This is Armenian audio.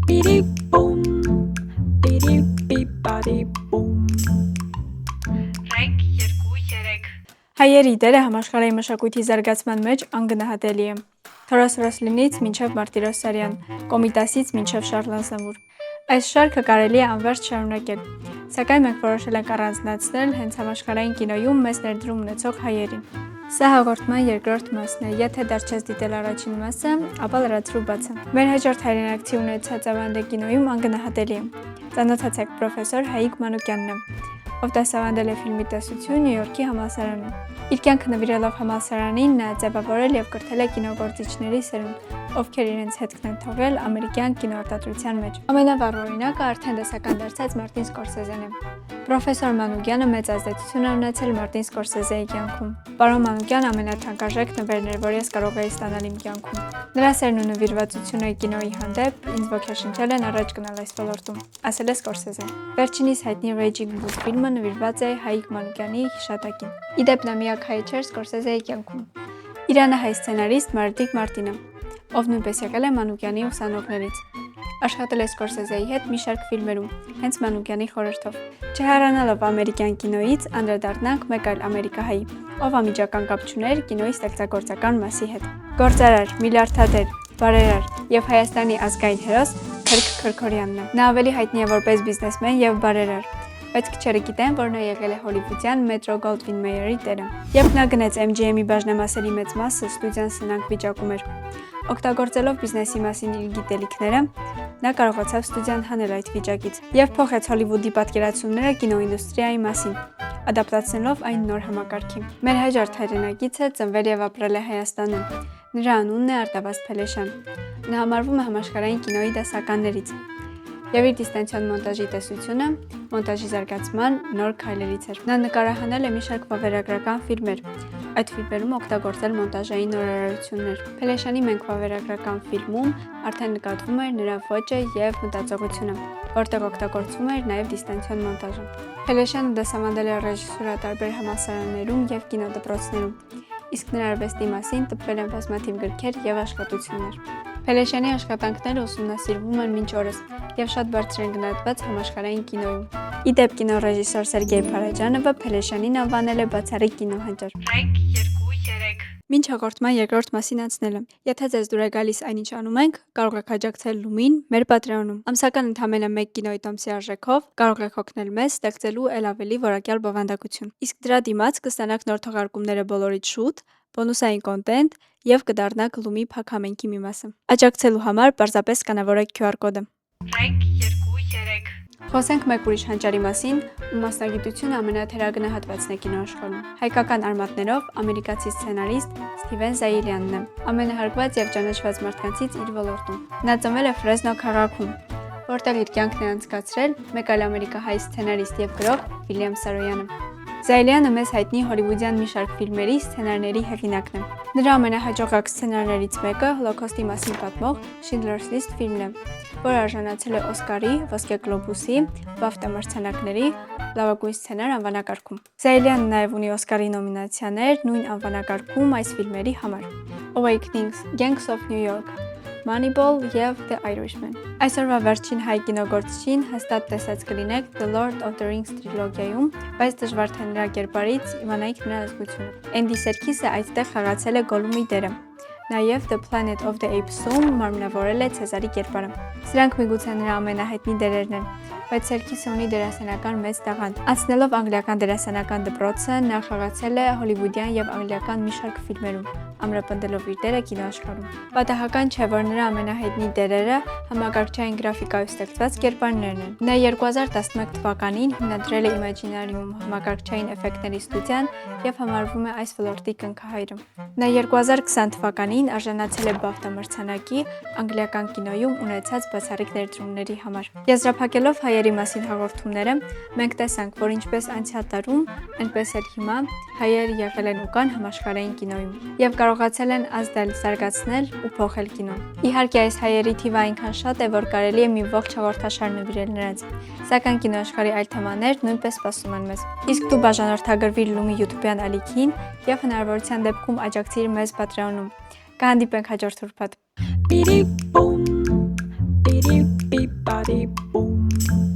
Bidi-boom, bidi-bidi-badi-boom. Ռեկ 2-3 Հայերի դերը համաշխարհային մշակույթի զարգացման մեջ անգնահատելի է։ Թորոս Ռոսլինից մինչև Մարտիրոս Սարյան, Կոմիտասից մինչև Շարլ Ազնավուր։ Այս շարքը կարելի է անվերջ շարունակել, սակայն մենք որոշել ենք առանձնացնել հենց համաշխարհային կինոյում մեծ ներդրում ունեցող հայերին։ Սա հաղորդման երկրորդ մասն է, եթե դեռ չես դիտել առաջին մասը, ապա լրացրու բացը։ Մեր հաջորդ հայրենակցի ունեցած ավանդը կինոյում անգնահատելի է։ Ծանոթացեք պրոֆեսոր Հայիկ Մանուկյանն է, ով դասավանդել է ֆիլմի տեսություն Նյու Յորքի համալսարանում։ Իր կյանքը նվիրելով համալսարանին նա ձևավորել եւ կրթել է կինոգործիչների սերունդ, ովքեր իրենց հետքն են թողել ամերիկյան կինոարտադրության մեջ։ Ամենավառ օրինակը արդեն դասական դարձած Մարտին Սկորսեզեն է։ Պրոֆեսոր Մանուկյանը մեծ ազդեցություն է ունեցել Մարտին Սկորսեզեի կյանքում։ Պարոն Մանուկյանը ամենաթանկարժեք նվերն էր, որ ես կարող էի ստանալ իմ կյանքում։ Նրա սերն ու նվիրվածությունը կինոյի հանդեպ ինձ ոգեշնչել են առաջ գնալ այս ոլորտում, ասել է Սկորսեզեն։ Վերջինիս հայտնի Raging Bull ֆիլմը նվիրված է Հայիկ Մանուկյանի հիշատակին։ Ի դեպ նա միակ հայը չէր Սկորսեզեի կյանքում։ Իրանահայ սցենարիստ Մարտիկ Մարտինը, ով նույնպես եկել է Մանուկյանի ուսանողներից։ Աշխատել է Սկորսեզեի հետ մի շարք ֆիլմերում, հենց Մանուկյանի խորհրդով։ Չհեռանալով ամերիկյան կինոյից, անդրադառնանք մեկ այլ ամերիկահայի, ով անմիջական կապ չուներ կինոյի ստեղծագործական մասի հետ։ Գործարար, միլիարդատեր, բարերար եւ Հայաստանի ազգային հերոս Քրք Քրքորյանն է։ Նա ավելի հայտնի է որպես բիզնեսմեն եւ բարերար, բայց քչերը գիտեն, որ նա եղել է հոլիվուդյան Մետրո Գոլդվին Մեյերի տերը։ Երբ նա գնեց MGM-ի բաժնեմասերի մեծ մասը, ստուդիան սնանկ վիճակում էր։ Օգտագործելով բիզնեսի մասին իր գիտելիքները, նա կարողացավ ստուդիան հանել այդ վիճակից եւ փոխեց Հոլիվուդի պատկերացումները կինոինդուստրիայի մասին, ադապտացնելով այն նոր համակարգի։ Մեր հաջորդ հայրենակիցը ծնվել եւ ապրել է Հայաստանում։ Նրա անունն է Արտավազդ Փելեշյան։ Նա համարվում է համաշխարհային կինոյի դասականներից եւ իր դիստանցիոն մոնտաժի տեսությունը մոնտաժի զարգացման նոր քայլերից էր։ Նա նկարահանել է մի շարք վավերագրական ֆիլմեր։ Այդ ֆիլմերում օգտագործել մոնտաժային նորարարություններ։ Փելեշյանի «Մենք» վավերագրական ֆիլմում արդեն նկատվում էր նրա ոճը եւ մտածողությունը, որտեղ օգտագործվում էր նաեւ դիստանցիոն մոնտաժը։ Փելեշյանը դասավանդել է ռեժիսուրա տարբեր համալսարաններում եւ կինոդպրոցներում, իսկ նրա արվեստի մասին տպվել են բազմաթիվ գրքեր եւ աշխատություններ։ Փելեշյանի աշխատանքները ուսումնասիրվում են մինչ օրս եւ շատ բարձր են գնահատված համաշխարհային կինոյում։ Ի դեպ կինոռեժիսոր Սերգեյ Փարաջանովը Փելեշյանին անվանել է բացառիկ կինոհանճար։ Ռեկ 2-3 Մինչ հաղորդման երկրորդ մասին անցնելը, եթե ձեզ դուր է գալիս այնինչ անում ենք, կարող եք աջակցել Լումին մեր Patreon-ում։ Ամսական ընդամենը 1 կինոյի տոմսի արժեքով կարող եք օգնել մեզ ստեղծելու ել ավելի որակյալ բովանդակություն։ Իսկ դրա դիմաց կստանաք նոր թողարկումները բոլորից շուտ, բոնուսային կոնտենտ եւ կդառնաք Լումի փակ համենքի մի մասը։ Աջակցելու համար պարզապես կանավորեք QR կոդը։ Ռեկ 2-3 Խոսենք մեկ ուրիշ հանճարի մասին, ու մասնագիտությունը ամենաթերագնահատվածն է կինոաշխարհում։ Հայկական արմատներով ամերիկացի սցենարիստ Սթիվեն Զայիլյանն է, ամենահարգված եւ ճանաչված մարդկանցից իր ոլորտում։ Նա ծնվել է Ֆրեզնո քաղաքում, որտեղ իր կյանքն է անցկացրել մեկ այլ ամերիկահայ սցենարիստ եւ գրող Վիլյամ Սարոյանը։ Զայիլյանը մեզ հայտնի հոլիվուդյան մի շարք ֆիլմերի սցենարների հեղինակն է։ Նրա ամենահաջողակ սցենարներից մեկը Հոլոկոստի մասին պատմող Schindler's List ֆիլմն է, որը արժանացել է Օսկարի, Ոսկե գլոբուսի, BAFTA մրցանակների լավագույն սցենար անվանակարգում։ Զայիլյանը նաև ունի Օսկարի նոմինացիաներ նույն անվանակարգում այս ֆիլմերի համար. Awakenings, Gangs of New York, Moneyball եւ The Irishman։ Այսօրվա վերջին հայ կինոգործչին հաստատ տեսած կլինեք The Lord of the Rings տրիլոգիայում, բայց դժվար թե նրա կերպարից իմանայիք նրա ազգությունը։ Էնդի Սերքիսը այդտեղ խաղացել է Գոլումի դերը։ Նաև The Planet of the Apes-ում մարմնավորել է Ցեզարի կերպարը։ Սրանք միգուցե նրա ամենահայտնի դերերն են, բայց Սերքիսը ունի դերասանական մեծ տաղանդ։ Անցնելով անգլիական դերասանական դպրոցը, նա խաղացել է հոլիվուդյան եւ անգլիական մի շարք ֆիլմերում, ամրապնդելով իր դերը կինոաշխարհում։ Պատահական չէ, որ նրա ամենահայտնի դերերը համակարգչային գրաֆիկայով ստեղծված կերպարներն են։ Նա 2011 թվականին հիմնադրել է Imaginarium համակարգչային էֆեկտների ստուդիան եւ համարվում է այս ոլորտի կնքահայրը։ Նա 2020 թվականին արժանացել է BAFTA մրցանակի անգլիական կինոյում ունեցած բացառիկ ներդրումների համար։ Եզրափակելով հայերի մասին հաղորդումները, մենք տեսանք, որ ինչպես անցյալ տարում, այնպես էլ հիմա հայերը եղել են ու կան համաշխարհային կինոյում եւ կարողացել են ազդել, զարգացնել ու փոխել կինոն։ Իհարկե, այս հայերի թիվը այնքան շատ է, որ կարելի է մի ողջ հաղորդաշար նվիրել նրանց, սակայն կինոաշխարհի այլ թեմաներ նույնպես սպասում են մեզ։ Իսկ դու բաժանորդագրվիր Լումի YouTube-յան ալիքին եւ հնարավորության դեպքում աջակցիր մեզ Patreon-ում։ Կհանդիպենք հաջորդ ուրբաթ։ Bidi-boom, bidi-bidi. տարի բում